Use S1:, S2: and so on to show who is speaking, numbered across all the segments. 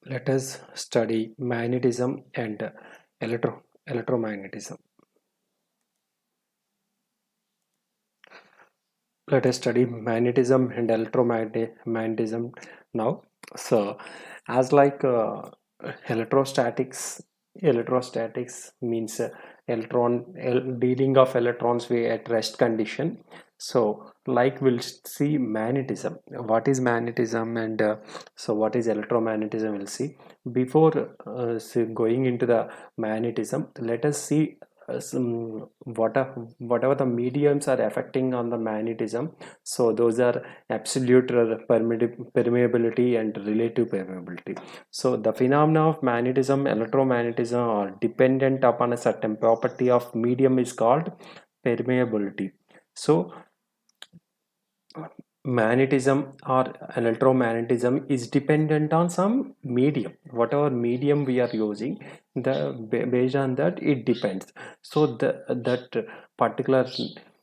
S1: Let us study magnetism and electromagnetism. Let us study magnetism and electromagnetism now. So, as like electrostatics, electrostatics means dealing of electrons at rest condition. So, like we'll see magnetism. What is magnetism and so what is electromagnetism? We'll see. Before going into the magnetism, let us see whatever the mediums are affecting on the magnetism. So those are absolute permeability and relative permeability. So the phenomena of magnetism, electromagnetism are dependent upon a certain property of medium is called permeability. So magnetism or electromagnetism is dependent on some medium, whatever medium we are using, based on that it depends. So that particular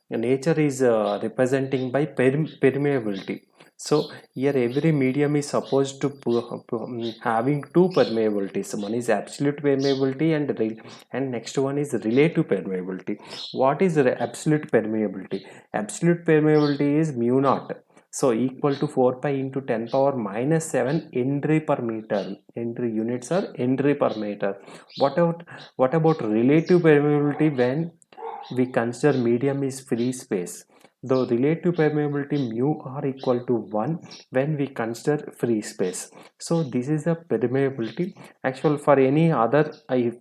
S1: nature is representing by permeability. So here every medium is supposed to having two permeabilities. One is absolute permeability and next one is relative permeability. What is the absolute permeability? Absolute permeability is mu naught, so equal to 4 pi into 10 power minus 7 Henry per meter. Henry units are Henry per meter. What about relative permeability when we consider medium is free space? The relative permeability mu r equal to 1 when we consider free space. So this is the permeability. Actual for any other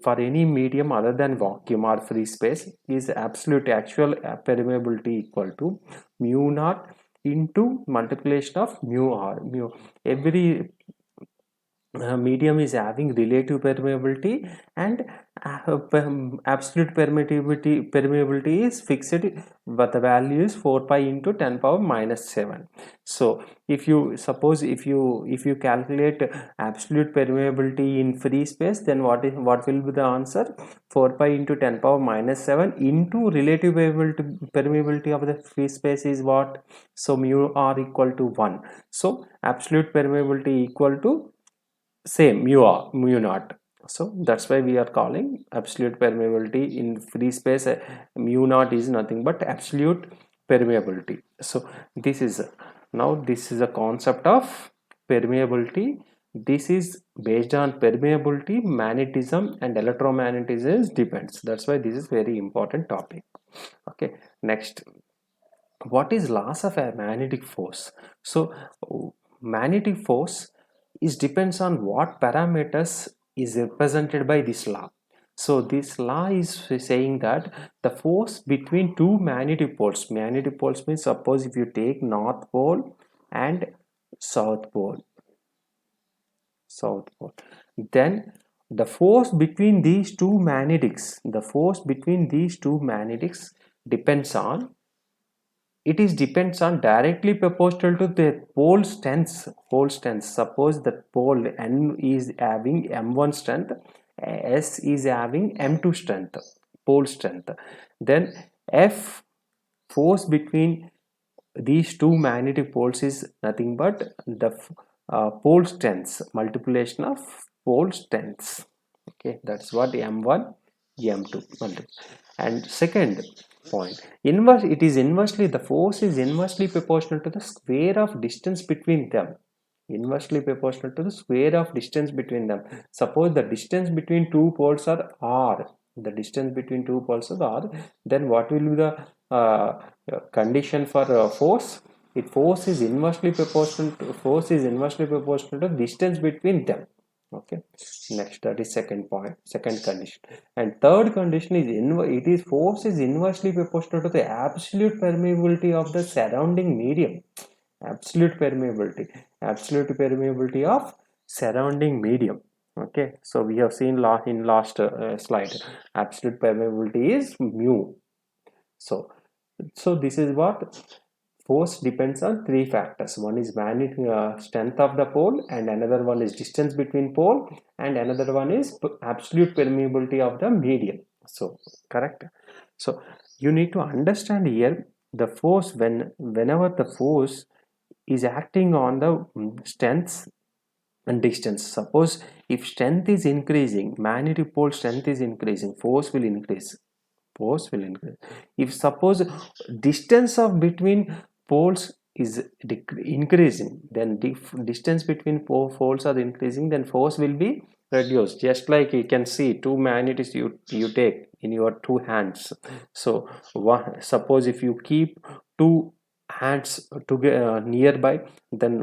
S1: for any medium other than vacuum or free space is absolute actual permeability equal to mu naught into multiplication of mu r. Every medium is having relative permeability and absolute permeability is fixed, but the value is 4 pi into 10 power minus 7. So if you suppose if you calculate absolute permeability in free space, then what will be the answer? 4 pi into 10 power minus 7 into relative permeability of the free space is what? So mu r equal to 1. So absolute permeability equal to same mu naught. So that's why we are calling absolute permeability in free space. Mu naught is nothing but absolute permeability. So this is this is a concept of permeability. This is based on permeability, magnetism and electromagnetism depends. That's why this is very important topic. Okay, next, what is loss of a magnetic force? So magnetic force is depends on what parameters is represented by this law. So this law is saying that the force between two magnetic poles means, suppose if you take north pole and south pole south pole, then the force between these two magnetics depends on, it is depends on directly proportional to the pole strength. Suppose that pole n is having m1 strength, s is having m2 strength, pole strength, then f force between these two magnetic poles is nothing but the pole strengths multiplication of pole strengths. Okay, that's what m1 m2 and second point, inverse, it is inversely, the force is inversely proportional to the square of distance between them. Inversely proportional to the square of distance between them. Suppose the distance between two poles are r, the distance between two poles is r, then what will be the condition for force? If force is inversely proportional to distance between them. Okay, next, that is second point, second condition. And third condition is it is force is inversely proportional to the absolute permeability of the surrounding medium. Absolute permeability of surrounding medium. Okay, so we have seen in last slide, absolute permeability is mu. So this is what force depends on three factors. One is magnetic strength of the pole, and another one is distance between pole, and another one is absolute permeability of the medium. So correct. So you need to understand here the force, whenever the force is acting on the strengths, and distance. Suppose if strength is increasing, magnetic pole strength is increasing, force will increase. Force will increase. If suppose distance of between poles is increasing, then distance between poles are increasing, then force will be reduced. Just like you can see two magnets you take in your two hands. So suppose if you keep two hands together nearby, then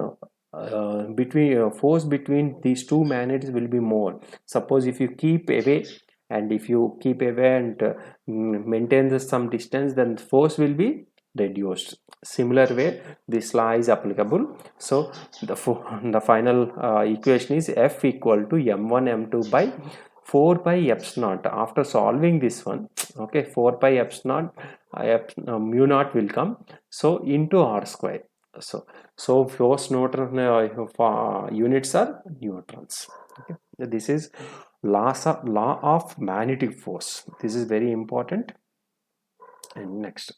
S1: between force between these two magnets will be more. Suppose if you keep away, and if you keep away and maintain some distance, then force will be reduced. Similar way this law is applicable. So the final equation is F equal to m1 m2 by 4 pi epsilon naught. After solving this one, okay, 4 pi epsilon mu naught will come, so into r square. So force neutron units are neutrons. Okay, this is law of magnetic force. This is very important. And next,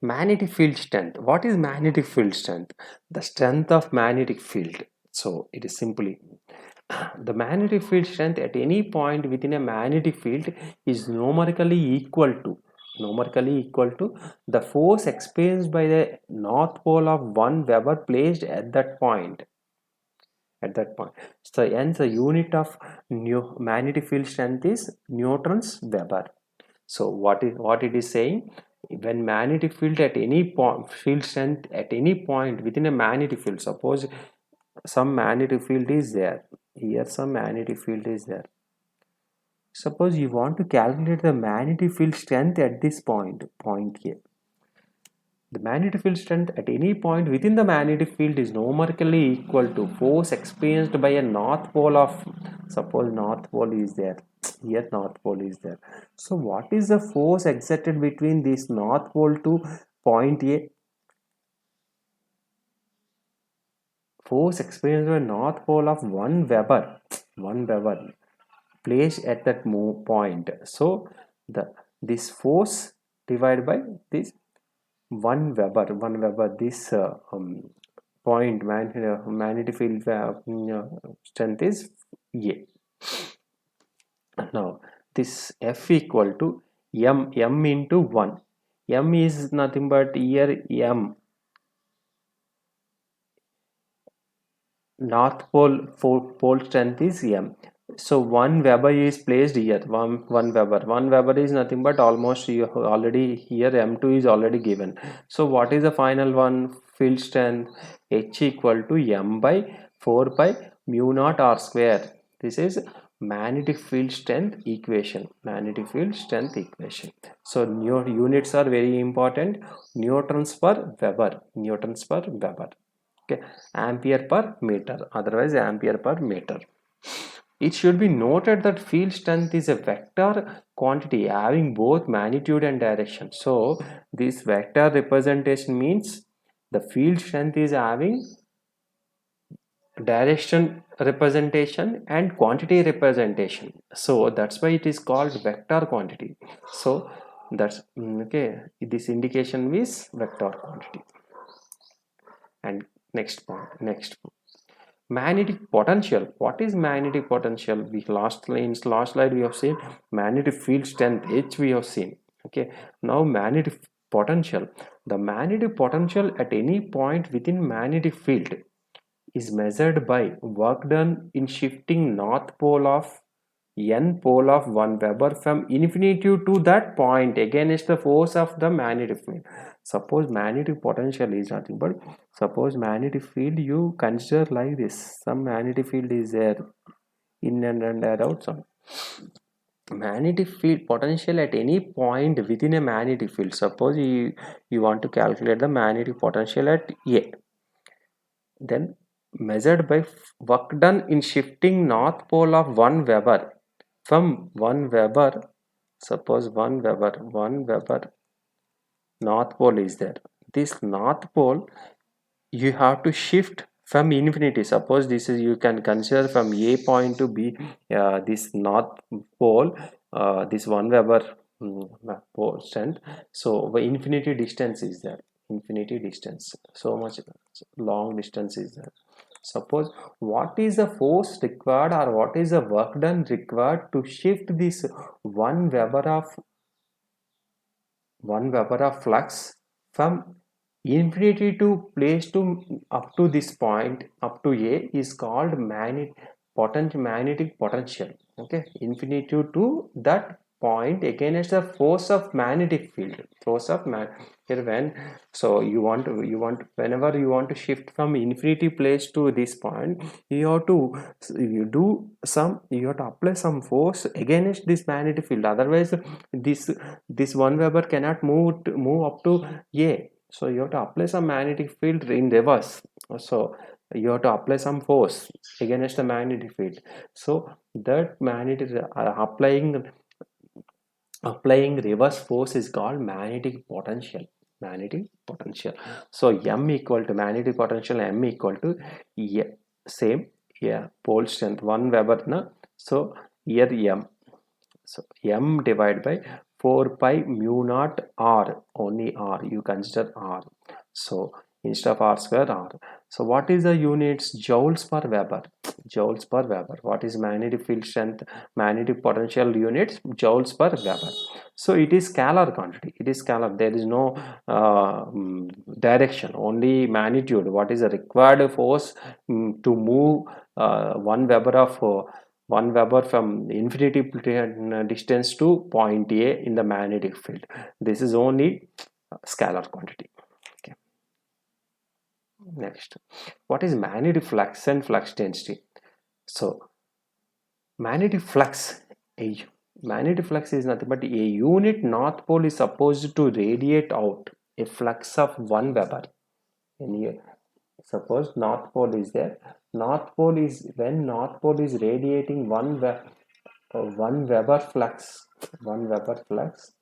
S1: magnetic field strength. What is magnetic field strength? The strength of magnetic field. So it is simply the magnetic field strength at any point within a magnetic field is numerically equal to the force experienced by the north pole of 1 Weber placed at that point. So hence the unit of magnetic field strength is newtons Weber. So what it is saying, when magnetic field at any point, field strength at any point within a magnetic field, suppose some magnetic field is there here, some magnetic field is there. Suppose you want to calculate the magnetic field strength at this point here. The magnetic field strength at any point within the magnetic field is numerically equal to force experienced by a north pole of, suppose north pole is there, here north pole is there. So what is the force exerted between this north pole to point A? Force experienced by north pole of 1 Weber, 1 Weber placed at that point. So this force divided by this 1 Weber, this point magnetic field strength is A. Now this F equal to m into 1. M is nothing but here m, north pole strength is m. So 1 Weber is placed here. 1 Weber. 1 Weber is nothing but almost you already here m2 is already given. So what is the final one? Field strength H equal to m by 4 pi mu naught r square. This is magnetic field strength equation. Magnetic field strength equation. So units are very important. Newtons per Weber. Newtons per Weber. Okay, ampere per meter, otherwise ampere per meter. It should be noted that field strength is a vector quantity having both magnitude and direction. So this vector representation means the field strength is having direction representation and quantity representation. So that's why it is called vector quantity. So that's okay. This indication is vector quantity. And next point, magnetic potential. What is magnetic potential? We last slide we have seen magnetic field strength H we have seen. Okay, now magnetic potential. The magnetic potential at any point within magnetic field is measured by work done in shifting north pole of n pole of 1 Weber from infinity to that point against the force of the magnetic field. Suppose magnetic potential is nothing but, suppose magnetic field you consider like this, some magnetic field is there in and out, some magnetic field potential at any point within a magnetic field. Suppose you want to calculate the magnetic potential at A, then measured by work done in shifting north pole of 1 Weber from 1 Weber, suppose 1 Weber north pole is there. This north pole you have to shift from infinity. Suppose this is, you can consider from A point to B, this north pole, this 1 Weber pole strength. So the infinity distance is there. Infinity distance. So much long distance is there. Suppose what is the force required or what is the work done required to shift this 1 Weber of 1 Weber of flux from infinity to place to up to this point up to A is called magnetic potential. Okay, infinity to that point against the force of magnetic field. Force of here when so you want whenever you want to shift from infinity place to this point, you have to you have to apply some force against this magnetic field. Otherwise, this 1 Weber cannot move up to A. So you have to apply some magnetic field in reverse. So you have to apply some force against the magnetic field. So that magnetic applying reverse force is called magnetic potential. Magnetic potential. So M equal to magnetic potential, M equal to same, pole strength 1 Weber na. So here M, so M divided by 4 pi mu naught R, only R, you consider R. So instead of R square, R. So what is the units? Joules per Weber. Joules per Weber. What is magnetic field strength? Magnetic potential units, joules per Weber. So it is scalar quantity. It is scalar. There is no direction, only magnitude. What is the required force to move 1 Weber of 1 Weber from infinity distance to point A in the magnetic field. This is only scalar quantity. Okay. Next, what is magnetic flux and flux density? So, magnetic flux, magnetic flux is nothing but a unit north pole is supposed to radiate out a flux of 1 Weber. Suppose north pole is there. North pole is when north pole is radiating 1 Weber flux, 1 Weber flux,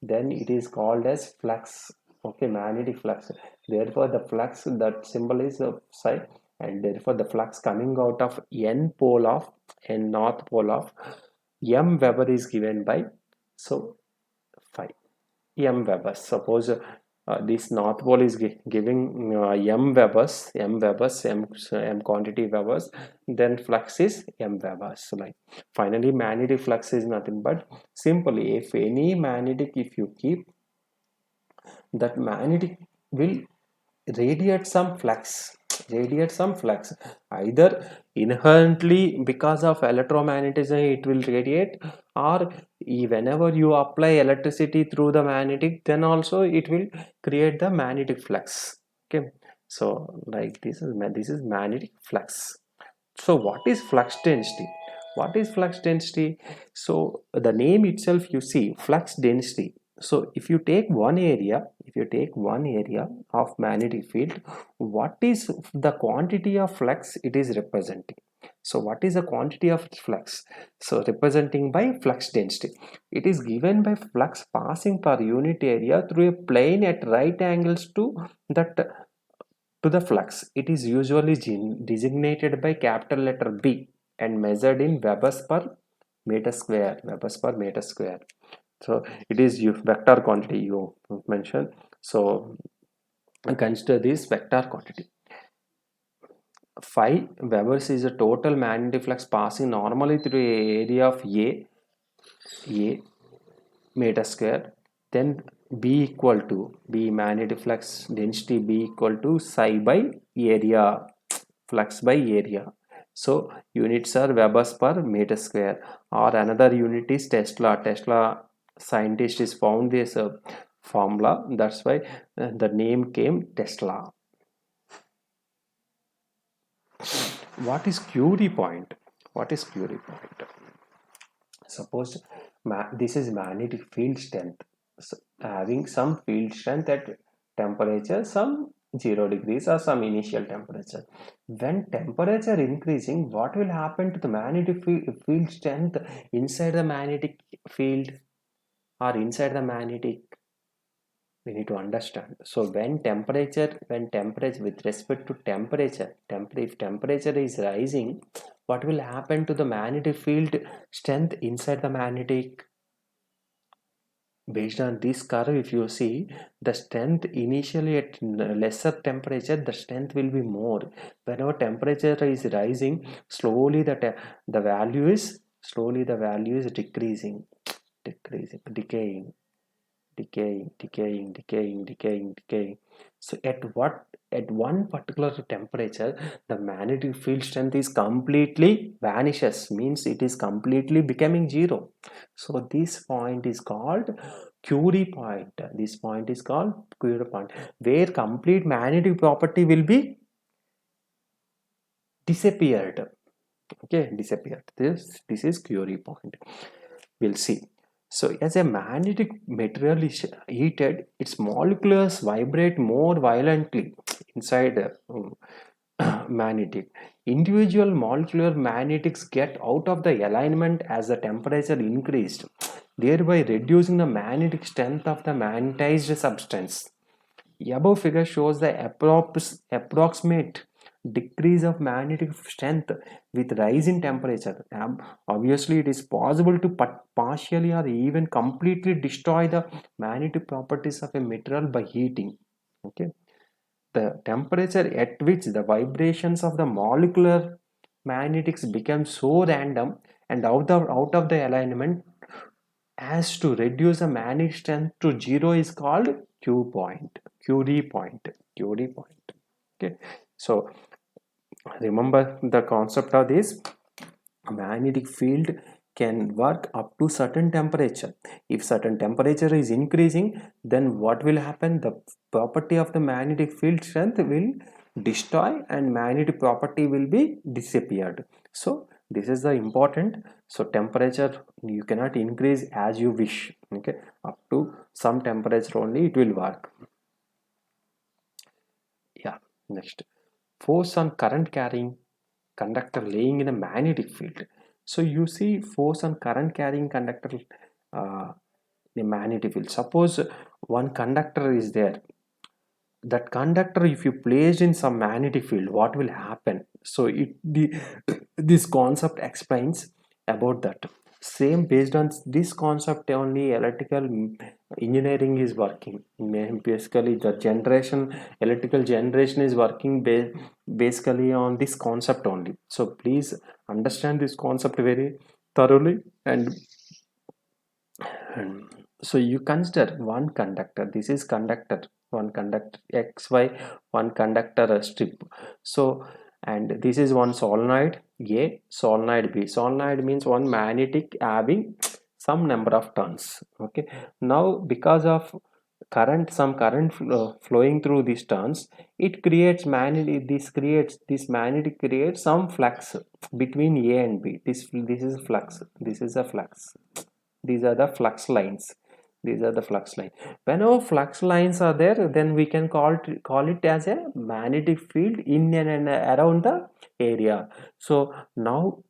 S1: then it is called as flux. Okay, magnetic flux. Therefore the flux, that symbol is psi, and therefore the flux coming out of n pole of n north pole of m Weber is given by, so phi m Weber. Suppose this north pole is giving m Webers, m quantity Webers, then flux is m Webers. So like finally magnetic flux is nothing but simply, if any magnetic, if you keep that magnetic will radiate some flux, either inherently because of electromagnetism it will radiate, or whenever you apply electricity through the magnetic, then also it will create the magnetic flux. Okay, so like this is magnetic flux. So what is flux density? What is flux density? So the name itself, you see, flux density. So if you take one area, of magnetic field, what is the quantity of flux it is representing? So what is the quantity of flux? So representing by flux density. It is given by flux passing per unit area through a plane at right angles to that to the flux. It is usually designated by capital letter B and measured in Webers per meter square. Webers per meter square. So it is vector quantity you mentioned. So consider this vector quantity. 5 Webers is a total magnetic flux passing normally through a area of A meter square. Then B equal to B magnetic flux density B equal to psi by area, flux by area. So units are Webers per meter square, or another unit is Tesla. Tesla scientist is found this formula. That's why the name came Tesla. What is Curie point? What is Curie point? Suppose this is magnetic field strength, so having some field strength at temperature some 0 degrees or some initial temperature. When temperature increasing, what will happen to the magnetic field strength inside the magnetic field or inside the magnetic? We need to understand. So when temperature with respect to temperature, if temperature is rising, what will happen to the magnetic field strength inside the magnetic? Based on this curve, if you see the strength initially at lesser temperature, the strength will be more. Whenever temperature is rising, slowly the value is decreasing, decaying, decaying. So at one particular temperature, the magnetic field strength is completely vanishes, means it is completely becoming zero. So this point is called Curie point. This point is called Curie point, where complete magnetic property will be disappeared. Okay, disappeared. This is Curie point. We'll see. So as a magnetic material is heated, its molecules vibrate more violently inside magnetic. Individual molecular magnetics get out of the alignment as the temperature increased, thereby reducing the magnetic strength of the magnetized substance. Above figure shows the approximate decrease of magnetic strength with rise in temperature. Obviously, it is possible to partially or even completely destroy the magnetic properties of a material by heating. Okay, the temperature at which the vibrations of the molecular magnetics become so random and out of the alignment as to reduce the magnetic strength to zero is called Curie point. Curie point. Okay, so remember the concept of this magnetic field can work up to certain temperature. If certain temperature is increasing, then what will happen? The property of the magnetic field strength will destroy and magnetic property will be disappeared. So this is the important. So temperature you cannot increase as you wish. Okay, up to some temperature only it will work. Yeah, next, force on current carrying conductor laying in a magnetic field. So you see force on current carrying conductor in a magnetic field. Suppose one conductor is there. That conductor, if you placed in some magnetic field, what will happen? So this concept explains about that. Same based on this concept only electrical engineering is working. Basically the generation, electrical generation is working basically on this concept only. So please understand this concept very thoroughly. And so you consider one conductor. This is conductor, one conductor XY, one conductor strip. So and this is one solenoid A, solenoid B. Solenoid means one magnetic having some number of turns. Okay, now because of some current flowing through these turns, it creates magnetic, this magnetic creates some flux between A and B. This is flux, this is a flux, these are the flux lines, these are the flux line. Whenever flux lines are there, then we can call it as a magnetic field in and around the area. So now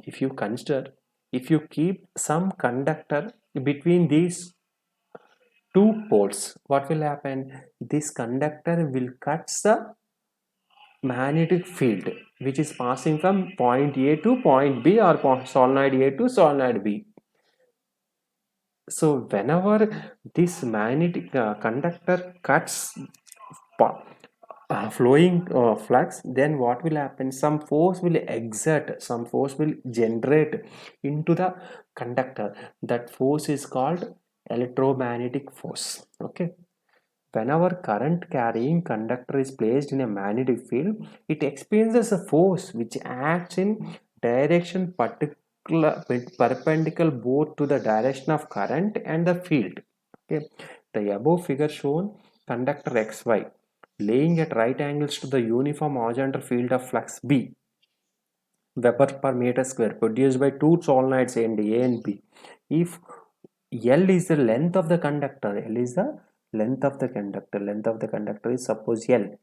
S1: if you consider, if you keep some conductor between these two poles, what will happen? This conductor will cut the magnetic field which is passing from point A to point B, or solenoid A to solenoid B. So whenever this magnetic conductor cuts flowing flux, then what will happen? Some force will exert, some force will generate into the conductor. That force is called electromagnetic force. Okay, whenever current carrying conductor is placed in a magnetic field, it experiences a force which acts in direction perpendicular both to the direction of current and the field. Okay, the above figure shown conductor XY laying at right angles to the uniform horizontal field of flux B, Weber per meter square, produced by two solenoids and A and B. If L is the length of the conductor, L is the length of the conductor, length of the conductor is suppose L,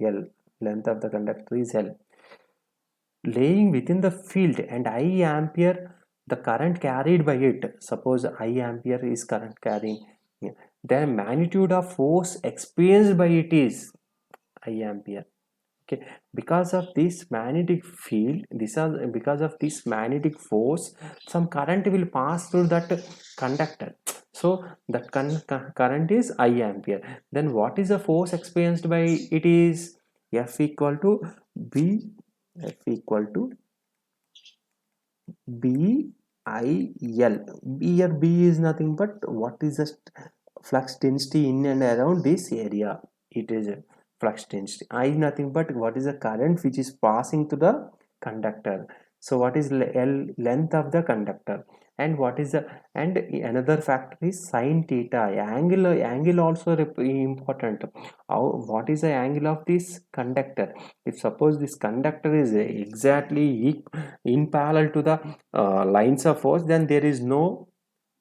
S1: length of the conductor is L. Laying within the field and I ampere the current carried by it, suppose I ampere is current carrying, the magnitude of force experienced by it is I ampere. Okay, because of this magnetic field, because of this magnetic force, some current will pass through that conductor. So that current is I ampere. Then what is the force experienced by it is F equal to B, F equal to B I L. Here B is nothing but what is the flux density in and around this area. It is a flux density. I is nothing but what is the current which is passing to the conductor. So what is L, length of the conductor, and what is the, and another factor is sine theta. Angle also important. What is the angle of this conductor? If suppose this conductor is exactly in parallel to the lines of force, then there is no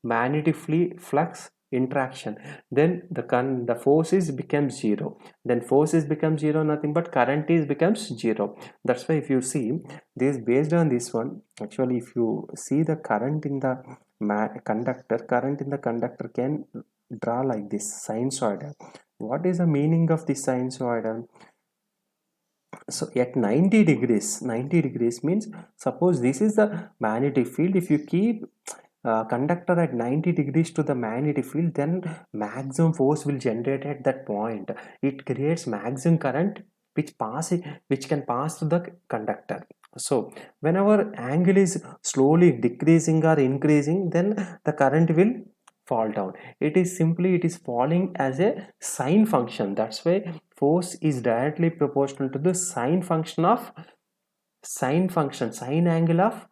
S1: magnetic flux interaction. Then the force is becomes zero. Then force is becomes zero, nothing but current is becomes zero. That's why if you see this based on this one, actually if you see the current in the conductor, current in the conductor can draw like this sinusoidal. What is the meaning of this sinusoidal? So at 90 degrees means, suppose this is the magnetic field. If you keep conductor at 90 degrees to the magnetic field, then maximum force will generate at that point. It creates maximum current which can pass through the conductor. So whenever angle is slowly decreasing or increasing, then the current will fall down. It is falling as a sine function. That's why force is directly proportional to the sine angle of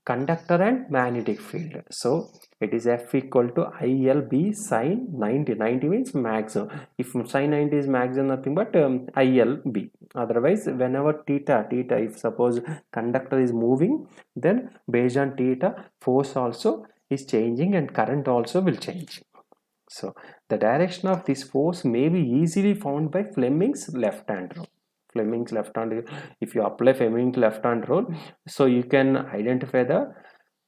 S1: conductor and magnetic field. So it is F equal to ILB sine 90. 90 means maximum. If sine 90 is maximum, nothing but ILB. Otherwise, whenever theta, if suppose conductor is moving, then based on theta, force also is changing and current also will change. So the direction of this force may be easily found by Fleming's left hand rule. Fleming's left hand, if you apply Fleming's left hand rule, so you can identify the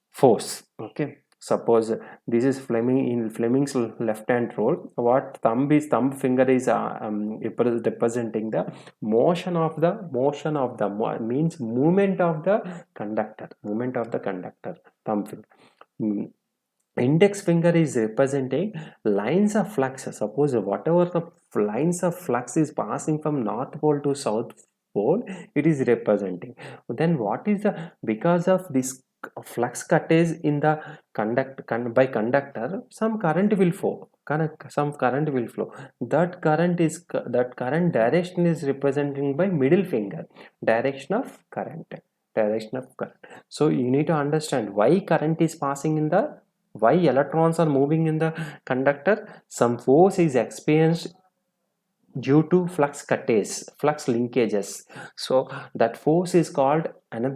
S1: force. Okay, suppose this is Fleming's left hand rule. What thumb finger is representing the motion of the means movement of the conductor, thumb finger. Index finger is representing lines of flux. Suppose whatever the lines of flux is passing from north pole to south pole, it is representing. Then what is the, because of this flux cutters in the by conductor, some current will flow. Some current will flow. That current direction is representing by middle finger, direction of current. So you need to understand why current is passing in the, why electrons are moving in the conductor. Some force is experienced due to flux linkages. So that force is called name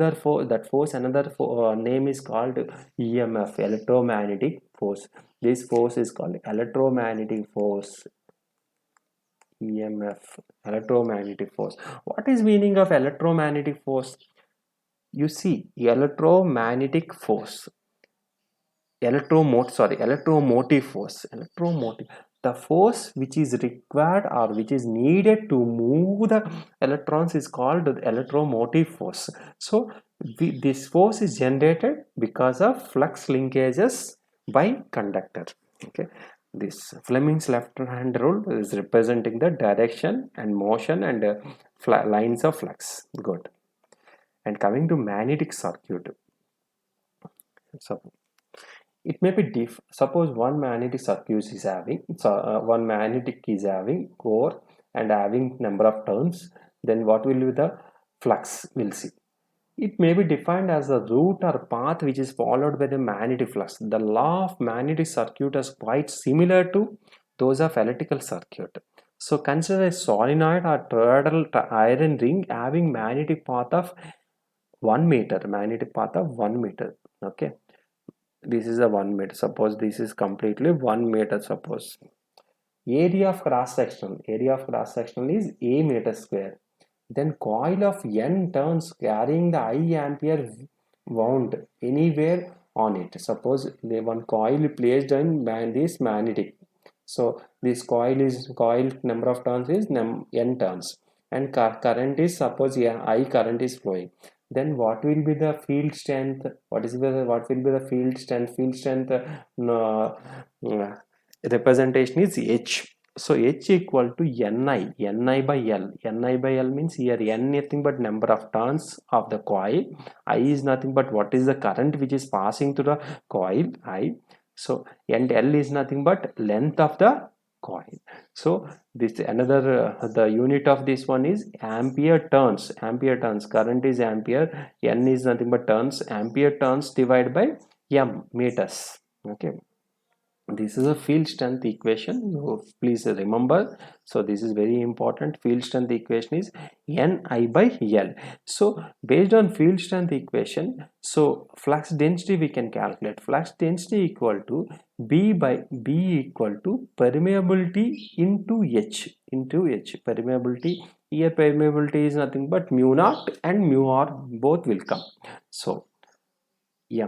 S1: is called EMF, electromagnetic force. This force is called electromagnetic force, EMF, electromagnetic force. What is meaning of electromagnetic force? You see, electromagnetic force, electromotive force, the force which is required or which is needed to move the electrons is called the electromotive force. So this force is generated because of flux linkages by conductor. Okay, this Fleming's left hand rule is representing the direction and motion and lines of flux. Good. And coming to magnetic circuit, so it may be suppose one magnetic circuit is having, one magnetic is having core and having number of turns. Then what will be the flux? We'll see. It may be defined as the route or path which is followed by the magnetic flux. The law of magnetic circuit is quite similar to those of electrical circuit. So consider a solenoid or toroidal iron ring having magnetic path of 1 meter. Okay, this is a 1 meter. Suppose this is completely 1 meter. Suppose area of cross section is a meter square. Then coil of n turns carrying the I ampere wound anywhere on it. Suppose one coil placed in this magnetic. So this coil number of turns is n turns, and current is, suppose, yeah, I current is flowing, then what will be the field strength? What will be the field strength? Field strength no, uh, representation is H. So H equal to Ni by L. Ni by L means here N nothing but number of turns of the coil. I is nothing but what is the current which is passing through the coil I. So and L is nothing but length of the coil. So this another the unit of this one is ampere turns. Ampere turns. Current is ampere. N is nothing but turns. Ampere turns divided by M meters. Okay, this is a field strength equation, you please remember. So this is very important. Field strength equation is Ni by L. So based on field strength equation, so flux density we can calculate. Flux density equal to B equal to permeability into H. Permeability, here permeability is nothing but mu naught and mu r, both will come. So yeah,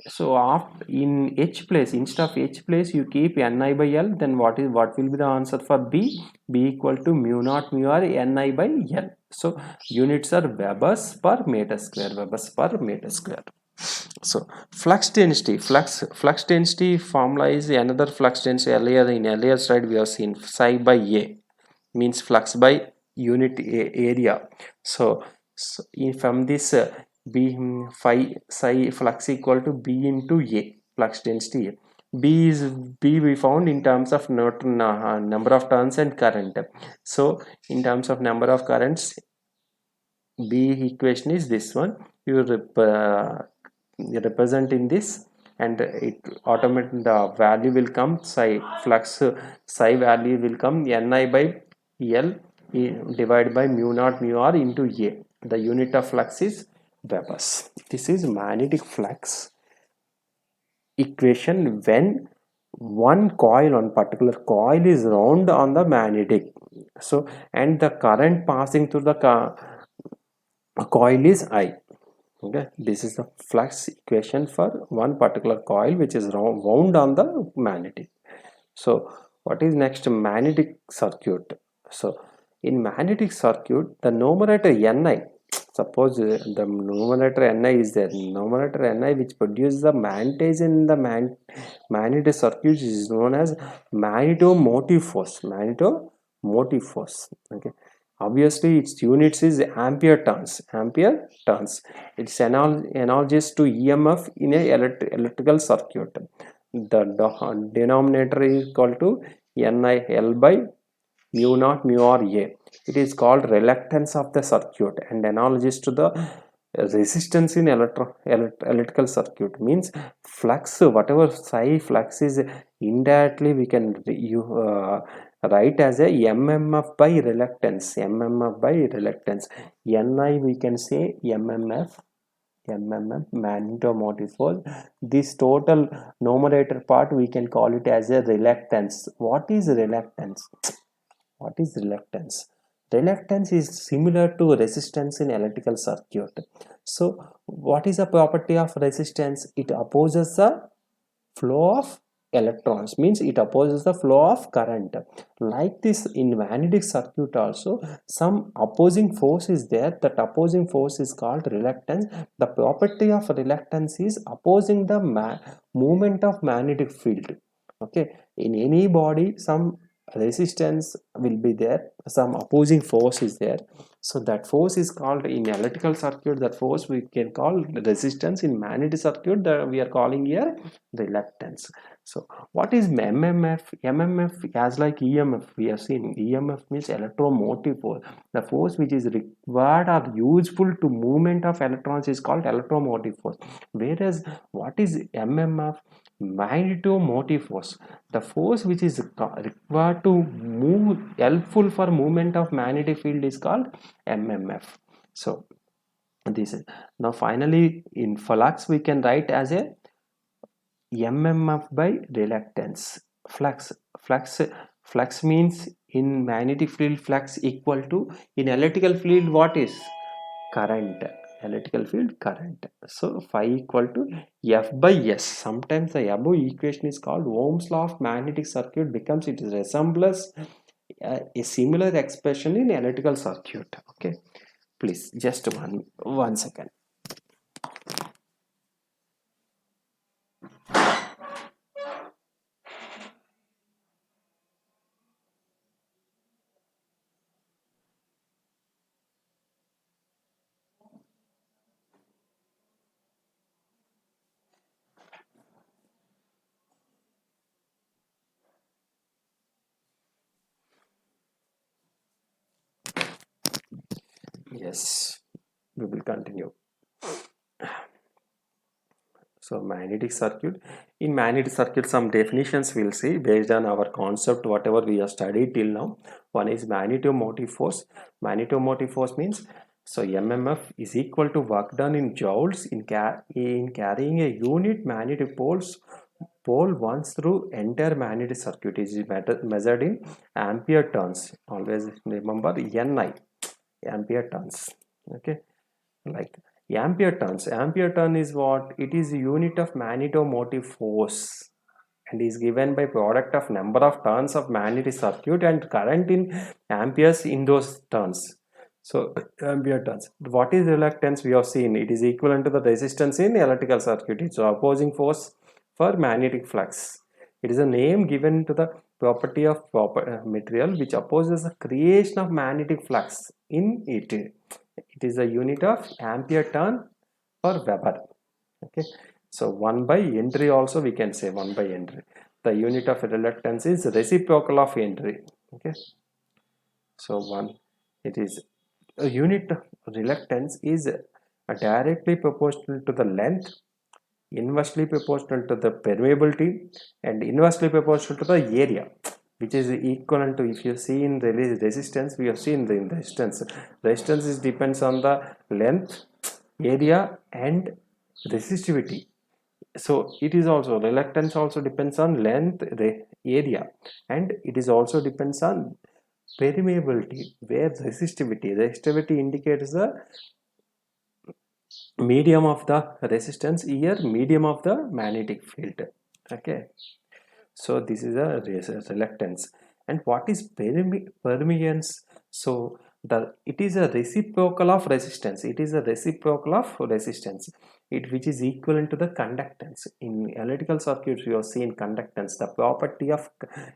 S1: so after in H place, instead of H place you keep Ni by L, then what will be the answer for B? B equal to mu naught mu r Ni by L. So units are Webers per meter square. Webers per meter square. So flux density formula is another flux density. Earlier slide we have seen psi by A means flux by unit area. So from this B phi psi flux equal to B into A, flux density. B we found in terms of number of turns and current. So in terms of number of currents, B equation is this one. You represent in this, and it automatically the value will come psi flux psi value will come Ni by L divided by mu naught mu r into A. The unit of flux is Webers. This is magnetic flux equation when one particular coil is round on the magnetic. So and the current passing through the coil is I. Okay, this is the flux equation for one particular coil which is wound on the magnetic. So what is next? Magnetic circuit. So in magnetic circuit, the numerator Ni, suppose the numerator Ni is there. Numerator Ni which produces the magnetism in the magnetic circuit is known as magnetomotive force. Magnetomotive force. Okay. Obviously, its units is ampere turns. Ampere turns. It's analogous to EMF in a electrical circuit. The denominator is equal to NIL by mu naught mu r A. It is called reluctance of the circuit and analogous to the resistance in electrical circuit. Means flux, whatever psi flux is, indirectly we can write as a mmf by reluctance. mmf by reluctance. Ni we can say mmf magnetomotive force. This total numerator part we can call it as a reluctance. What is reluctance? What is reluctance? Reluctance is similar to resistance in electrical circuit. So what is the property of resistance? It opposes the flow of electrons, means it opposes the flow of current. Like this in magnetic circuit also, some opposing force is there. That opposing force is called reluctance. The property of reluctance is opposing the movement of magnetic field. Okay, in any body some resistance will be there, some opposing force is there. So that force is called in electrical circuit, that force we can call resistance. In magnetic circuit that we are calling here reluctance. So what is mmf? Mmf as like emf, we have seen emf means electromotive force. The force which is required or useful to movement of electrons is called electromotive force. Whereas what is mmf? Magnetomotive force. The force which is required to move, helpful for movement of magnetic field is called mmf. So this is now finally in flux we can write as a mmf by reluctance. Flux means in magnetic field flux equal to, in electrical field what is current. Electrical field current. So phi equal to F by S. Sometimes the above equation is called Ohm's law of magnetic circuit, becomes it resembles a similar expression in electrical circuit. Okay, please just one second. Yes, we will continue. So magnetic circuit, in magnetic circuit some definitions we'll see based on our concept whatever we have studied till now. One is magnetomotive force. Magnetomotive force means, so mmf is equal to work done in joules in carrying a unit magnetic pole once through entire magnetic circuit is measured in ampere turns. Always remember ni, ampere turns. Okay, like ampere turns, ampere turn is what it is, a unit of magnetomotive force, and is given by product of number of turns of magnetic circuit and current in amperes in those turns. So ampere turns. What is reluctance? We have seen it is equivalent to the resistance in electrical circuit. It's opposing force for magnetic flux. It is a name given to the property of material which opposes the creation of magnetic flux in it. It is a unit of ampere turn per Weber. Okay, so 1 by Henry also we can say 1 by Henry. The unit of reluctance is reciprocal of Henry. Okay, so 1, it is a unit of reluctance is directly proportional to the length, inversely proportional to the permeability, and inversely proportional to the area, which is equivalent to, if you see in the resistance, we have seen the resistance is depends on the length, area, and resistivity. So it is also, reluctance also depends on length, area, and it is also depends on permeability, where resistivity indicates the medium of the resistance, here medium of the magnetic field. Okay, so this is a reluctance. And what is permeance? So the it is a reciprocal of resistance, it is a reciprocal of resistance, it which is equivalent to the conductance. In electrical circuits we have seen conductance, the property of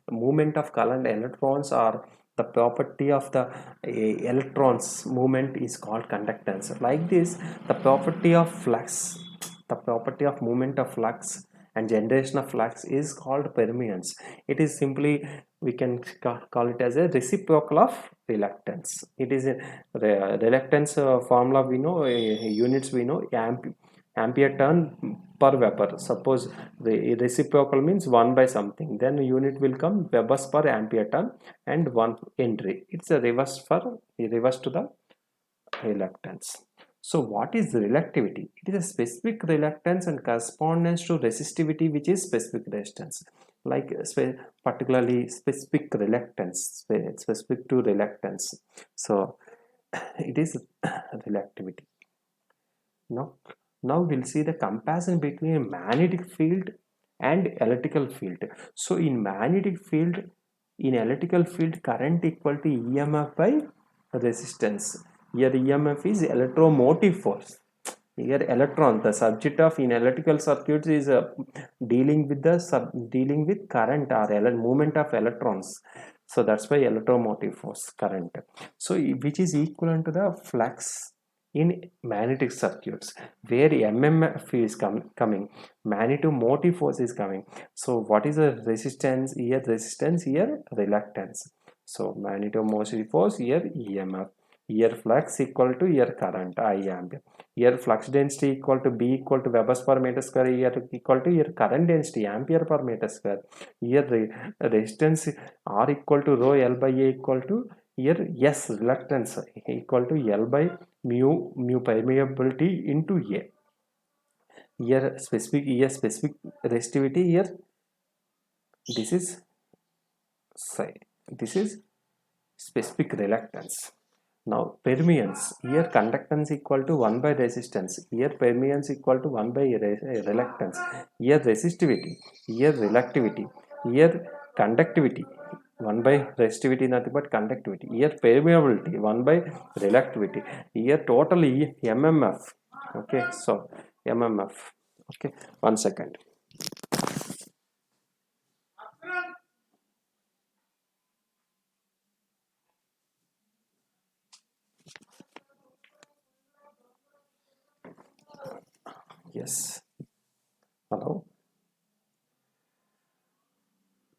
S1: movement of current electrons, or the property of the electrons movement is called conductance. Like this, the property of flux, the property of movement of flux and generation of flux is called permeance. It is simply, we can call it as a reciprocal of reluctance. It is a reluctance formula we know, units we know, ampere turn per Weber. Suppose the reciprocal means 1 by something, then unit will come Webers per ampere turn and 1 Henry. It's a reverse to the reluctance. So what is reluctivity? It is a specific reluctance and correspondence to resistivity, which is specific resistance. Like particularly specific reluctance, specific to reluctance. So it is reluctivity. Now we'll see the comparison between a magnetic field and electrical field. So in magnetic field, in electrical field, current equal to EMF by resistance. Here EMF is electromotive force. Here electron, the subject of in electrical circuits is dealing with the dealing with current or movement of electrons. So that's why electromotive force, current. So which is equivalent to the flux in magnetic circuits, where mmf is coming, magnetomotive force is coming. So what is the resistance? Here resistance, here reluctance. So magnetomotive force, here emf, here flux equal to here current I ampere, here flux density equal to B equal to Webers per meter square, here equal to here current density ampere per meter square, here resistance R equal to rho L by A equal to here S reluctance equal to L by mu permeability into A. Here specific resistivity, here this is specific reluctance. Now permeance, here conductance equal to 1 by resistance, here permeance equal to 1 by reluctance, here resistivity, here reluctivity, here conductivity, 1 by resistivity nothing but conductivity. Here permeability 1 by reactivity. Here totally mmf. Okay, so mmf. Okay, 1 second. Yes, hello.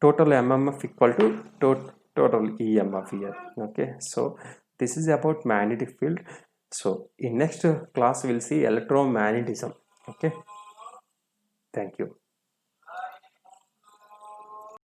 S1: Total mmf equal to total emf here. Okay, so this is about magnetic field. So in next class we'll see electromagnetism. Okay, thank you.